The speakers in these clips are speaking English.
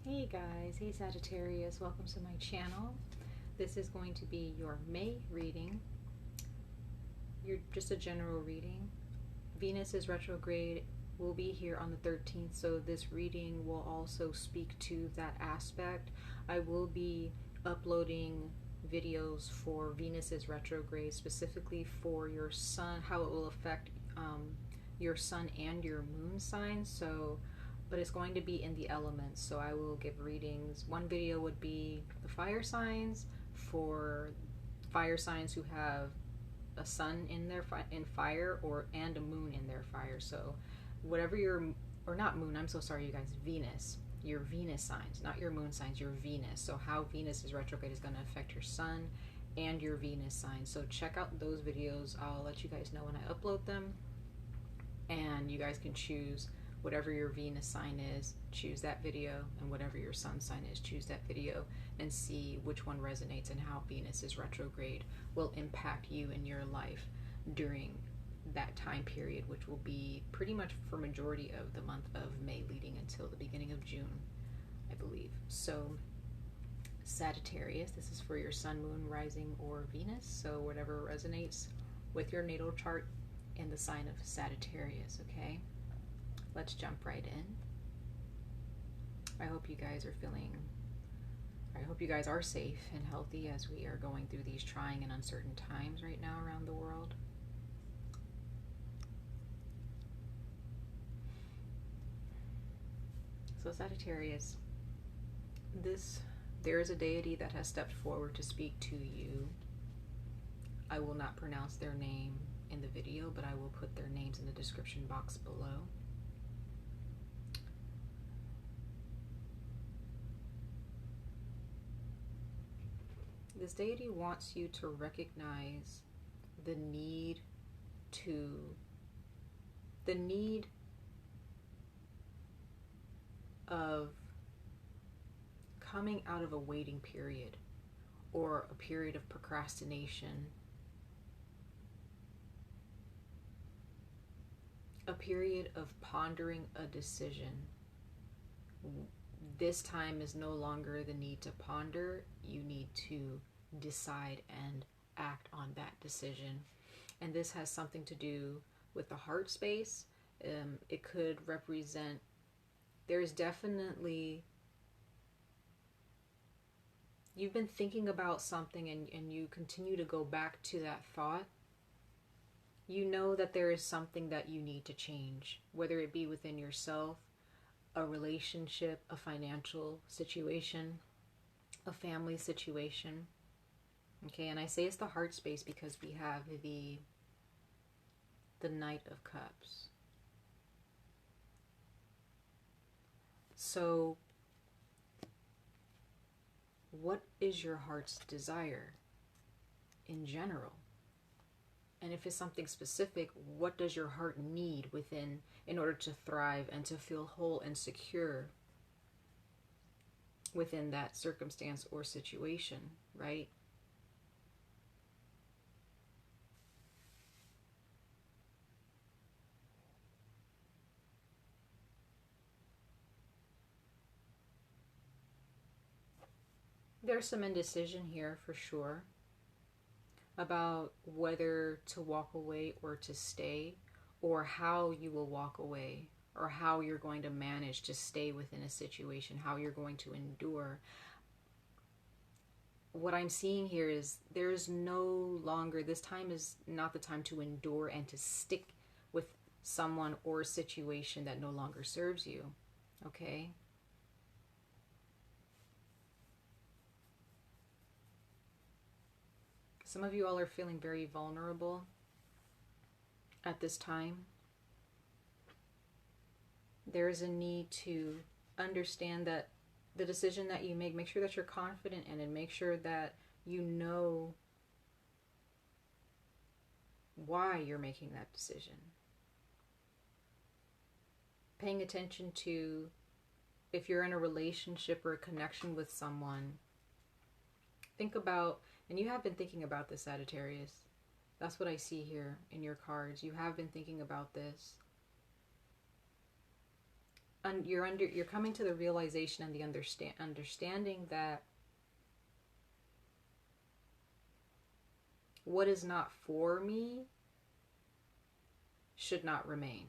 Hey guys, hey Sagittarius, welcome to my channel. This is going to be your May reading. You're just a general reading. Venus is retrograde, will be here on the 13th, so this reading will also speak to that aspect. I will be uploading videos for Venus is retrograde, specifically for your sun, how it will affect your sun and your moon signs. But it's going to be in the elements, so I will give readings. One video would be the fire signs, for fire signs who have a sun in their fire and a moon in their fire. So whatever your, or not moon, I'm so sorry you guys, Venus, your Venus signs, not your moon signs, your Venus. So how Venus is retrograde is going to affect your sun and your Venus signs. So check out those videos. I'll let you guys know when I upload them, and you guys can choose whatever your Venus sign is, choose that video, and whatever your sun sign is, choose that video, and see which one resonates and how Venus is retrograde will impact you in your life during that time period, which will be pretty much for majority of the month of May leading until the beginning of June, I believe. So Sagittarius, this is for your sun, moon, rising, or Venus, so whatever resonates with your natal chart in the sign of Sagittarius, okay? Let's jump right in. I hope you guys are safe and healthy as we are going through these trying and uncertain times right now around the world. So Sagittarius, there is a deity that has stepped forward to speak to you. I will not pronounce their name in the video, but I will put their names in the description box below. This deity wants you to recognize the need of coming out of a waiting period or a period of procrastination, a period of pondering a decision. This time is no longer the need to ponder. You need to decide and act on that decision. And this has something to do with the heart space. It could represent, there's definitely, you've been thinking about something and you continue to go back to that thought. You know that there is something that you need to change, whether it be within yourself, a relationship, a financial situation, a family situation. Okay, and I say it's the heart space because we have the Knight of Cups. So what is your heart's desire in general? And if it's something specific, what does your heart need within in order to thrive and to feel whole and secure within that circumstance or situation, right? There's some indecision here for sure about whether to walk away or to stay, or how you will walk away, or how you're going to manage to stay within a situation, how you're going to endure. What I'm seeing here is there's no longer, this time is not the time to endure and to stick with someone or a situation that no longer serves you, okay? Some of you all are feeling very vulnerable at this time. There is a need to understand that the decision that you make sure that you're confident in it, make sure that you know why you're making that decision. Paying attention to if you're in a relationship or a connection with someone, think about, and you have been thinking about this, Sagittarius. That's what I see here in your cards. You have been thinking about this. you're coming to the realization and the understanding that what is not for me should not remain.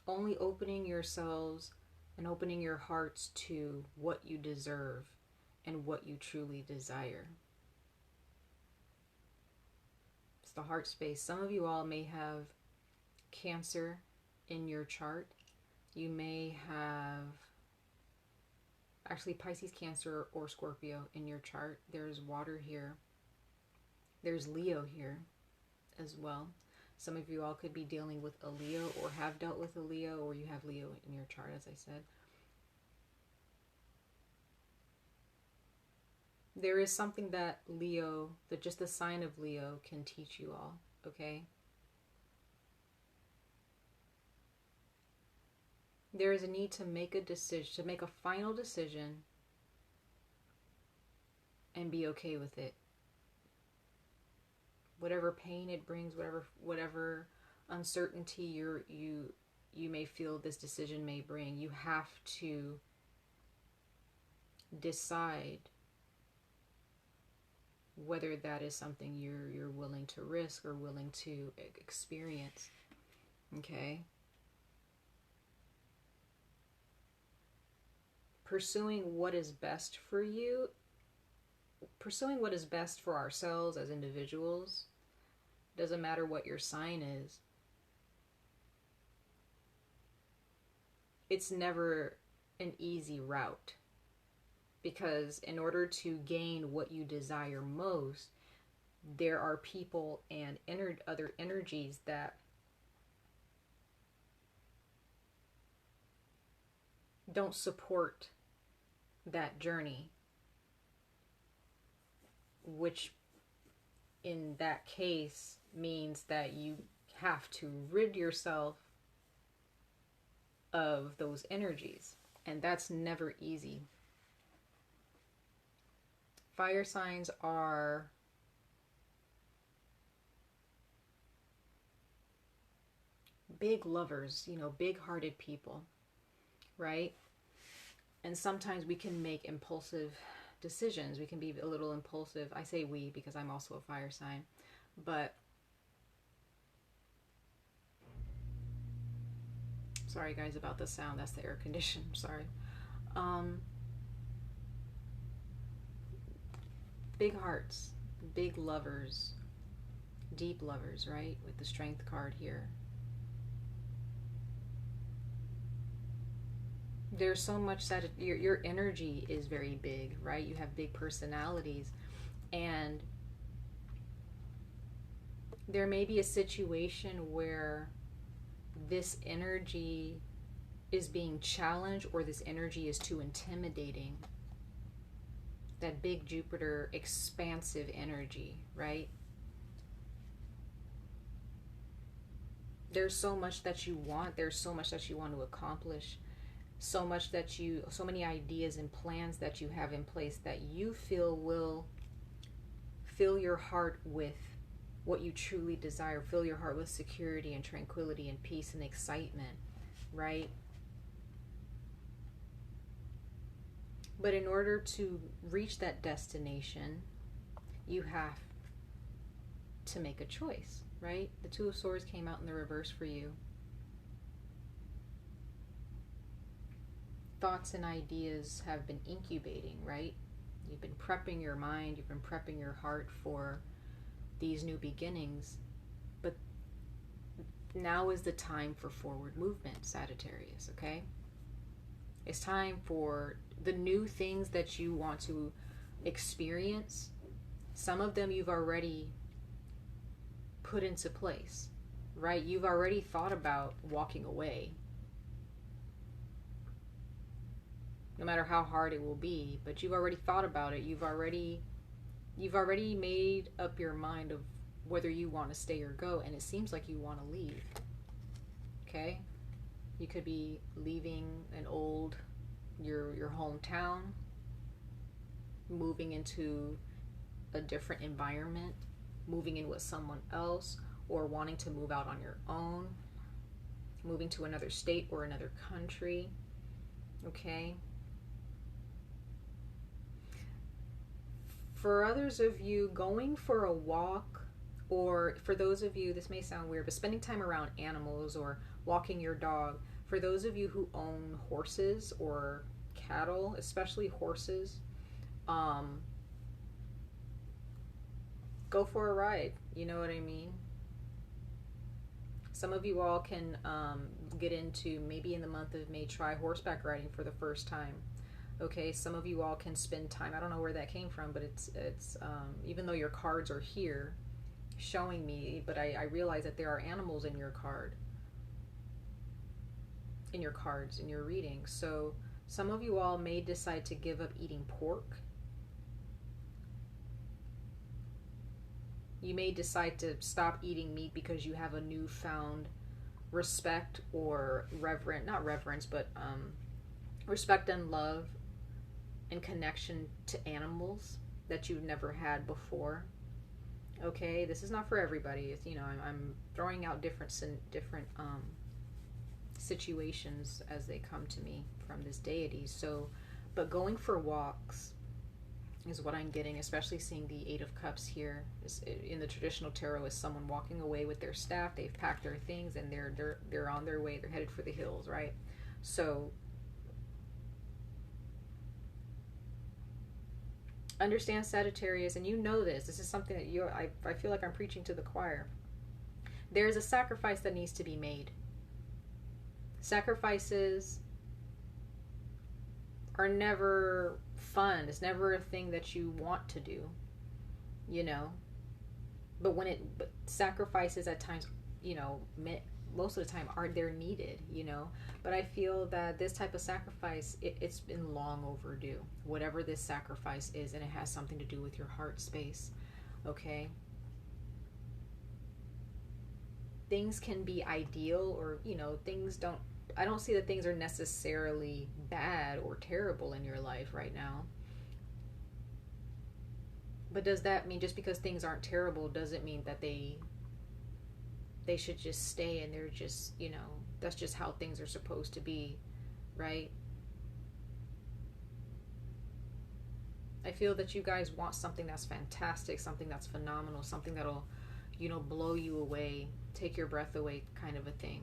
Only opening yourselves and opening your hearts to what you deserve and what you truly desire. It's the heart space. Some of you all may have Cancer in your chart. You may have actually Pisces, Cancer, or Scorpio in your chart. There's water here. There's Leo here as well. Some of you all could be dealing with a Leo or have dealt with a Leo, or you have Leo in your chart, as I said. There is something that Leo, that just the sign of Leo can teach you all, okay? There is a need to make a decision, to make a final decision and be okay with it. Whatever pain it brings, whatever uncertainty you may feel this decision may bring, you have to decide whether that is something you're willing to risk or willing to experience. Okay? Pursuing what is best for you, pursuing what is best for ourselves as individuals, doesn't matter what your sign is. It's never an easy route, because in order to gain what you desire most, there are people and other energies that don't support that journey, which in that case means that you have to rid yourself of those energies, and that's never easy. Fire signs are big lovers, you know, big-hearted people, right? And sometimes we can make impulsive decisions. We can be a little impulsive. I say we because I'm also a fire sign, but sorry guys about the sound. That's the air conditioner. Sorry. Big hearts, big lovers, deep lovers, right? With the Strength card here. There's so much that your energy is very big, right? You have big personalities, and there may be a situation where this energy is being challenged, or this energy is too intimidating. That big Jupiter expansive energy, right? There's so much that you want. There's so much that you want to accomplish. So many ideas and plans that you have in place that you feel will fill your heart with what you truly desire. Fill your heart with security and tranquility and peace and excitement, right? But in order to reach that destination, you have to make a choice, right? The Two of Swords came out in the reverse for you. Thoughts and ideas have been incubating, right? You've been prepping your mind, you've been prepping your heart for these new beginnings. But now is the time for forward movement, Sagittarius, okay? It's time for the new things that you want to experience. Some of them you've already put into place, right? You've already thought about walking away. No matter how hard it will be, but you've already thought about it. You've already made up your mind of whether you want to stay or go, and it seems like you want to leave. Okay? You could be leaving your hometown, moving into a different environment, moving in with someone else, or wanting to move out on your own, moving to another state or another country, okay? For others of you, going for a walk, or for those of you, this may sound weird, but spending time around animals or walking your dog, for those of you who own horses or cattle, especially horses, go for a ride. You know what I mean? Some of you all can get into, maybe in the month of May, try horseback riding for the first time. Okay, some of you all can spend time, I don't know where that came from, but it's even though your cards are here showing me, but I realize that there are animals in your card, in your cards, in your reading. So some of you all may decide to give up eating pork. You may decide to stop eating meat because you have a newfound respect or not reverence, but respect and love and connection to animals that you've never had before. Okay, this is not for everybody. It's, you know, I'm throwing out different situations as they come to me from this deity. So, but going for walks is what I'm getting, especially seeing the Eight of Cups here. In the traditional tarot, is someone walking away with their staff. They've packed their things and they're on their way. They're headed for the hills, right? So understand, Sagittarius, and you know this. This is something that I feel like I'm preaching to the choir. There is a sacrifice that needs to be made. Sacrifices are never fun. It's never a thing that you want to do, you know. But sacrifices at times, you know, most of the time they're needed, you know. But I feel that this type of sacrifice, it's been long overdue. Whatever this sacrifice is, and it has something to do with your heart space, okay? Things can be ideal, or, you know, I don't see that things are necessarily bad or terrible in your life right now. But does that mean just because things aren't terrible doesn't mean that they should just stay and they're just, you know, that's just how things are supposed to be, right? I feel that you guys want something that's fantastic, something that's phenomenal, something that'll, you know, blow you away, take your breath away, kind of a thing.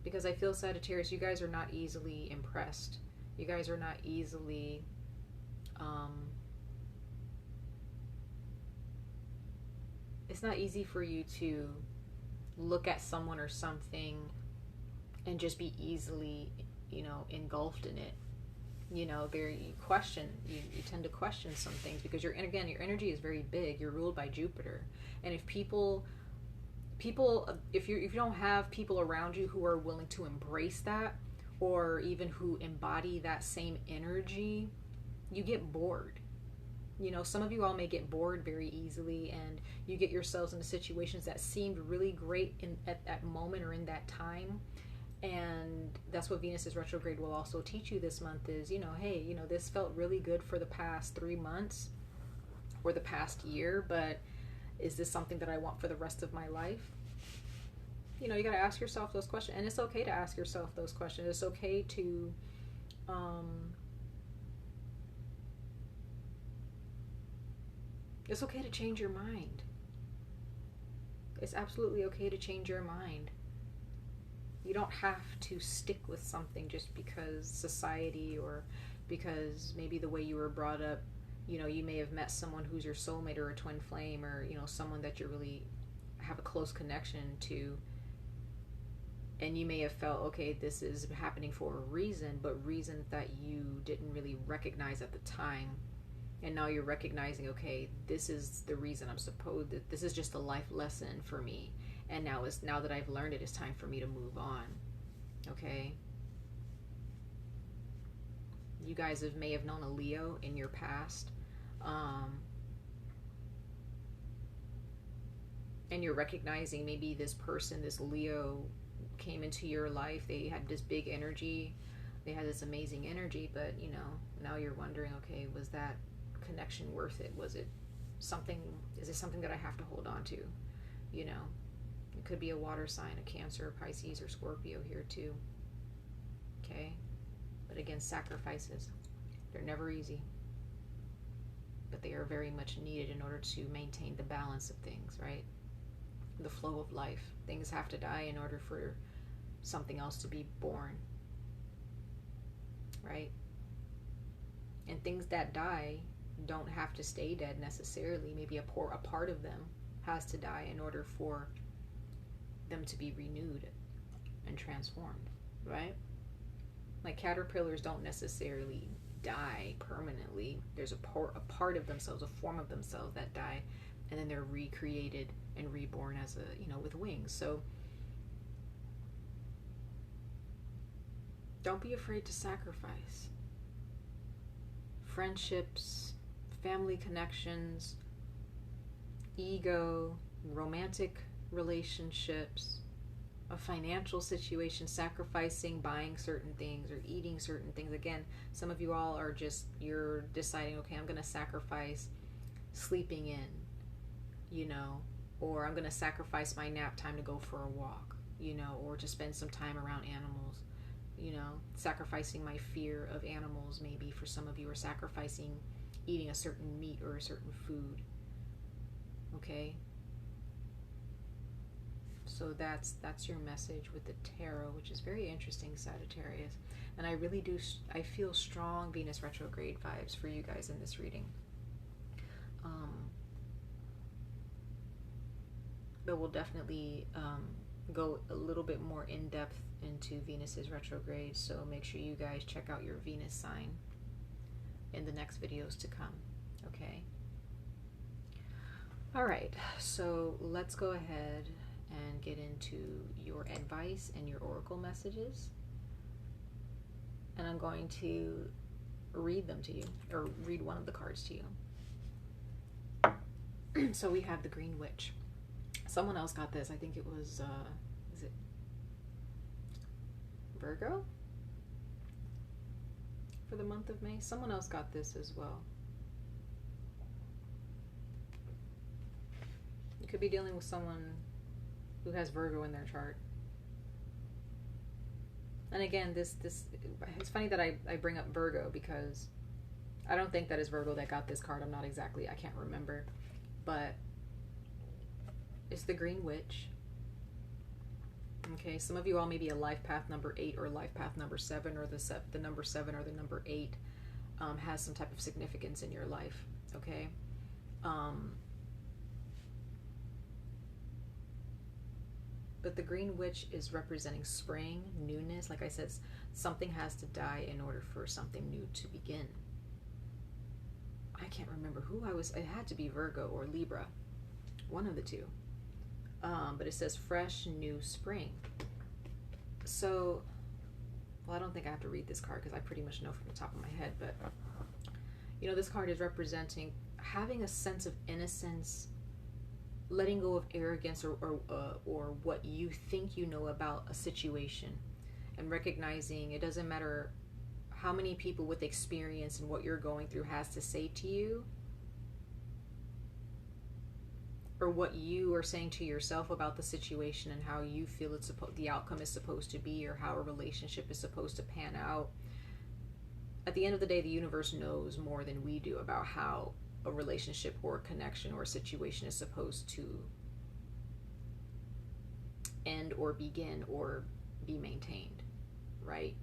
Because I feel, Sagittarius, you guys are not easily impressed. You guys are not easily it's not easy for you to look at someone or something and just be easily, you know, engulfed in it. You know, you tend to question some things because your energy is very big. You're ruled by Jupiter. And if if you don't have people around you who are willing to embrace that, or even who embody that same energy, you get bored. You know, some of you all may get bored very easily, and you get yourselves into situations that seemed really great at that moment or in that time. And that's what Venus's retrograde will also teach you this month is, you know, hey, you know, this felt really good for the past 3 months or the past year, but is this something that I want for the rest of my life? You know, you got to ask yourself those questions, and it's okay to ask yourself those questions. It's okay to it's okay to change your mind. It's absolutely okay to change your mind. You don't have to stick with something just because society, or because maybe the way you were brought up, you know, you may have met someone who's your soulmate or a twin flame, or, you know, someone that you really have a close connection to, and you may have felt, okay, this is happening for a reason, but reasons that you didn't really recognize at the time. And now you're recognizing, okay, this is the reason this is just a life lesson for me. And now that I've learned it, it's time for me to move on. Okay? You guys may have known a Leo in your past. And you're recognizing maybe this person, this Leo, came into your life. They had this big energy. They had this amazing energy, but, you know, now you're wondering, okay, was that connection worth it? Is it something that I have to hold on to? You know, it could be a water sign, a Cancer, Pisces, or Scorpio here too. Okay? But again, sacrifices, they're never easy. But they are very much needed in order to maintain the balance of things, right? The flow of life. Things have to die in order for something else to be born, right? And things that die don't have to stay dead necessarily. Maybe a part of them has to die in order for them to be renewed and transformed, right? Like caterpillars don't necessarily die permanently. There's a part of themselves, a form of themselves that die, and then they're recreated and reborn as a, you know, with wings. So don't be afraid to sacrifice. Friendships, family connections, ego, romantic relationships, a financial situation, sacrificing buying certain things or eating certain things. Again, some of you all are just, you're deciding, okay, I'm going to sacrifice sleeping in, you know, or I'm going to sacrifice my nap time to go for a walk, you know, or to spend some time around animals, you know, sacrificing my fear of animals. Maybe for some of you are sacrificing eating a certain meat or a certain food. Okay? So that's your message with the tarot, which is very interesting, Sagittarius. And I really do, I feel strong Venus retrograde vibes for you guys in this reading. But we'll definitely go a little bit more in depth into Venus's retrograde. So make sure you guys check out your Venus sign in the next videos to come. Okay? All right. So let's go ahead and get into your advice and your oracle messages. And I'm going to read them to you, or read one of the cards to you. So we have the Green Witch. Someone else got this. I think it was, is it Virgo? For the month of May? Someone else got this as well. You could be dealing with someone who has Virgo in their chart. And again, this it's funny that I bring up Virgo, because I don't think that is Virgo that got this card. I'm not exactly, I can't remember. But it's the Green Witch. Okay, some of you all may be a life path number 8 or life path number 7, or the number 7 or the number 8 has some type of significance in your life. Okay. But the Green Witch is representing spring, newness. Like I said, something has to die in order for something new to begin. I can't remember who I was. It had to be Virgo or Libra. One of the two. But it says fresh, new spring. So, well, I don't think I have to read this card because I pretty much know from the top of my head. But, you know, this card is representing having a sense of innocence, letting go of arrogance or what you think you know about a situation, and recognizing it doesn't matter how many people with experience and what you're going through has to say to you, or what you are saying to yourself about the situation and how you feel the outcome is supposed to be, or how a relationship is supposed to pan out. At the end of the day, the universe knows more than we do about how a relationship or a connection or a situation is supposed to end or begin or be maintained, right?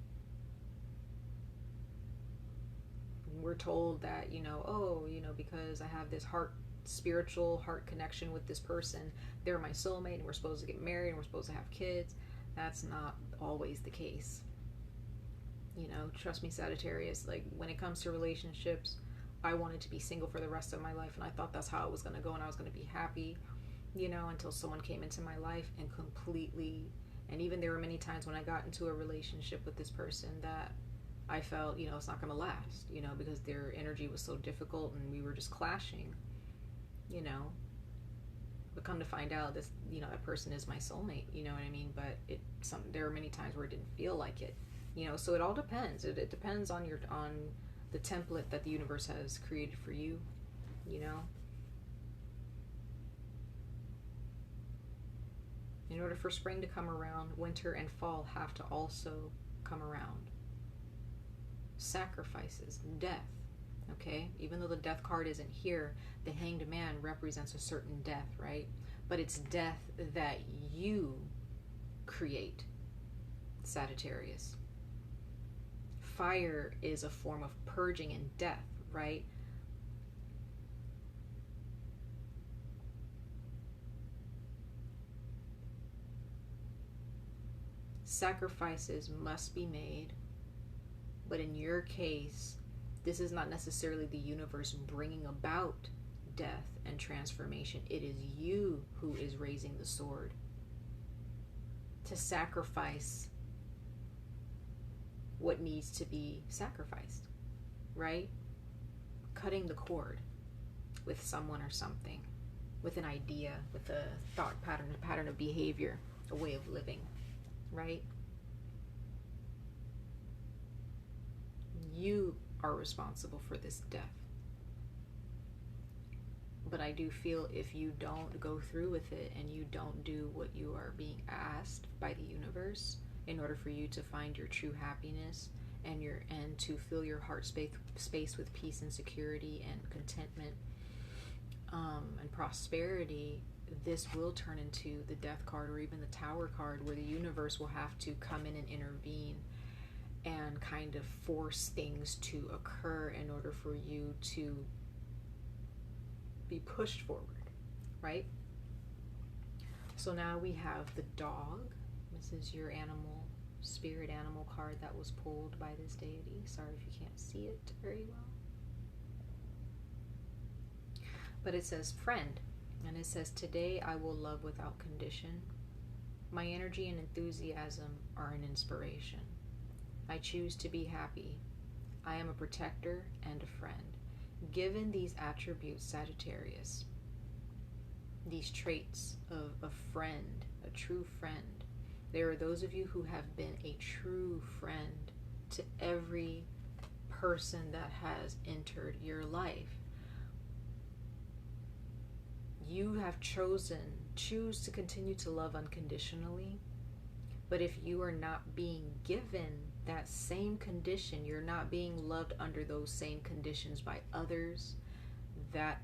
We're told that, you know, oh, you know, because I have this spiritual heart connection with this person, they're my soulmate, and we're supposed to get married and we're supposed to have kids. That's not always the case. You know, trust me, Sagittarius, like when it comes to relationships, I wanted to be single for the rest of my life, and I thought that's how it was going to go, and I was going to be happy, you know, until someone came into my life and completely, and even there were many times when I got into a relationship with this person that I felt, you know, it's not going to last, you know, because their energy was so difficult and we were just clashing, you know. But come to find out, this, you know, that person is my soulmate, you know what I mean? But there are many times where it didn't feel like it, you know. So it all depends. It depends on the template that the universe has created for you, you know. In order for spring to come around, winter and fall have to also come around. Sacrifices, death, okay? Even though the death card isn't here, the Hanged Man represents a certain death, right? But it's death that you create, Sagittarius. Fire is a form of purging and death, right? Sacrifices must be made, but in your case, this is not necessarily the universe bringing about death and transformation. It is you who is raising the sword to sacrifice what needs to be sacrificed, right? Cutting the cord with someone or something, with an idea, with a thought pattern, a pattern of behavior, a way of living, right? You are responsible for this death. But I do feel if you don't go through with it and you don't do what you are being asked by the universe in order for you to find your true happiness and to fill your heart space with peace and security and contentment and prosperity, this will turn into the death card or even the Tower card, where the universe will have to come in and intervene and kind of force things to occur in order for you to be pushed forward, right? So now we have the dog. This is your animal, spirit animal card that was pulled by this deity. Sorry if you can't see it very well. But it says friend, and it says, today I will love without condition. My energy and enthusiasm are an inspiration. I choose to be happy. I am a protector and a friend. Given these attributes, Sagittarius, these traits of a friend, a true friend, there are those of you who have been a true friend to every person that has entered your life. You have choose to continue to love unconditionally, but if you are not being given that same condition, you're not being loved under those same conditions by others, that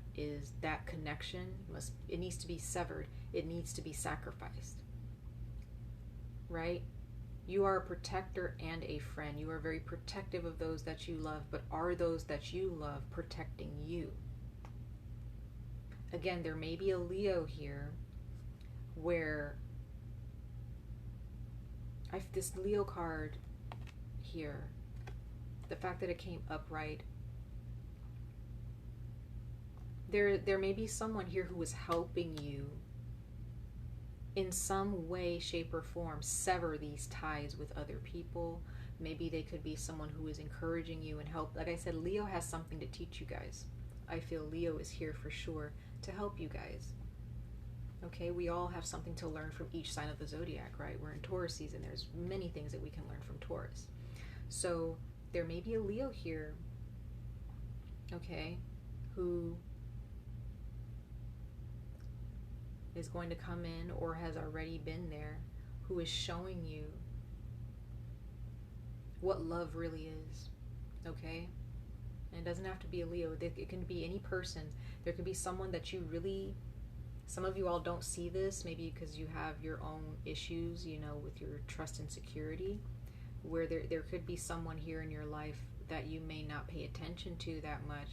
connection it needs to be severed. It needs to be sacrificed, right? You are a protector and a friend. You are very protective of those that you love, but are those that you love protecting you? Again, there may be a Leo here where this Leo card here, the fact that it came upright, there may be someone here who is helping you in some way, shape, or form sever these ties with other people. Maybe they could be someone who is encouraging you and help. Like I said, Leo has something to teach you guys. I feel Leo is here for sure to help you guys. Okay, we all have something to learn from each sign of the zodiac, right? We're in Taurus season. There's many things that we can learn from Taurus. So there may be a Leo here, okay, who is going to come in or has already been there, who is showing you what love really is, okay? And it doesn't have to be a Leo. It can be any person. There could be someone that you really, some of you all don't see this, maybe because you have your own issues, you know, with your trust and security, where there could be someone here in your life that you may not pay attention to that much,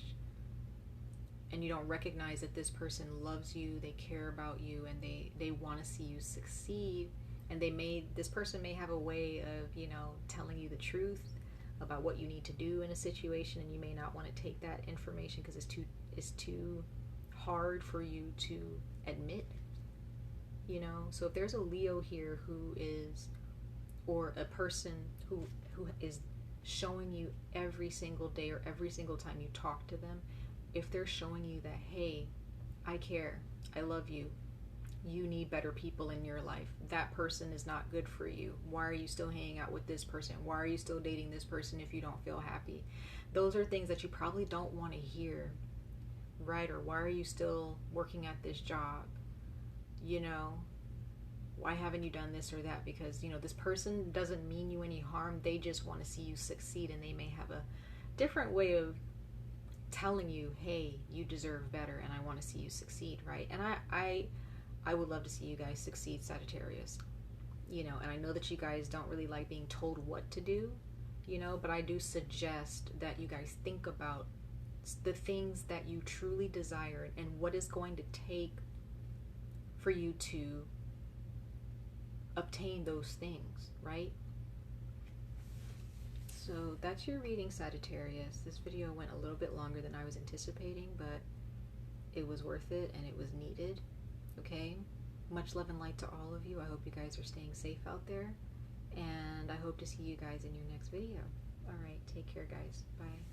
and you don't recognize that this person loves you, they care about you, and they want to see you succeed, and this person may have a way of, you know, telling you the truth about what you need to do in a situation, and you may not want to take that information because it's too hard for you to admit, you know. So if there's a Leo here who is, or a person who is showing you every single day or every single time you talk to them, if they're showing you that, hey, I care, I love you, you need better people in your life, that person is not good for you, why are you still hanging out with this person, why are you still dating this person if you don't feel happy? Those are things that you probably don't want to hear, right? Or why are you still working at this job, you know? why haven't you done this or that? Because, you know, this person doesn't mean you any harm. They just want to see you succeed, and they may have a different way of telling you, hey, you deserve better, and I want to see you succeed, right? And I would love to see you guys succeed, Sagittarius. You know, and I know that you guys don't really like being told what to do, you know, but I do suggest that you guys think about the things that you truly desire and what is going to take for you to obtain those things, right? So that's your reading, Sagittarius. This video went a little bit longer than I was anticipating, but it was worth it and it was needed. Okay? Much love and light to all of you. I hope you guys are staying safe out there, and I hope to see you guys in your next video. All right, take care, guys. Bye.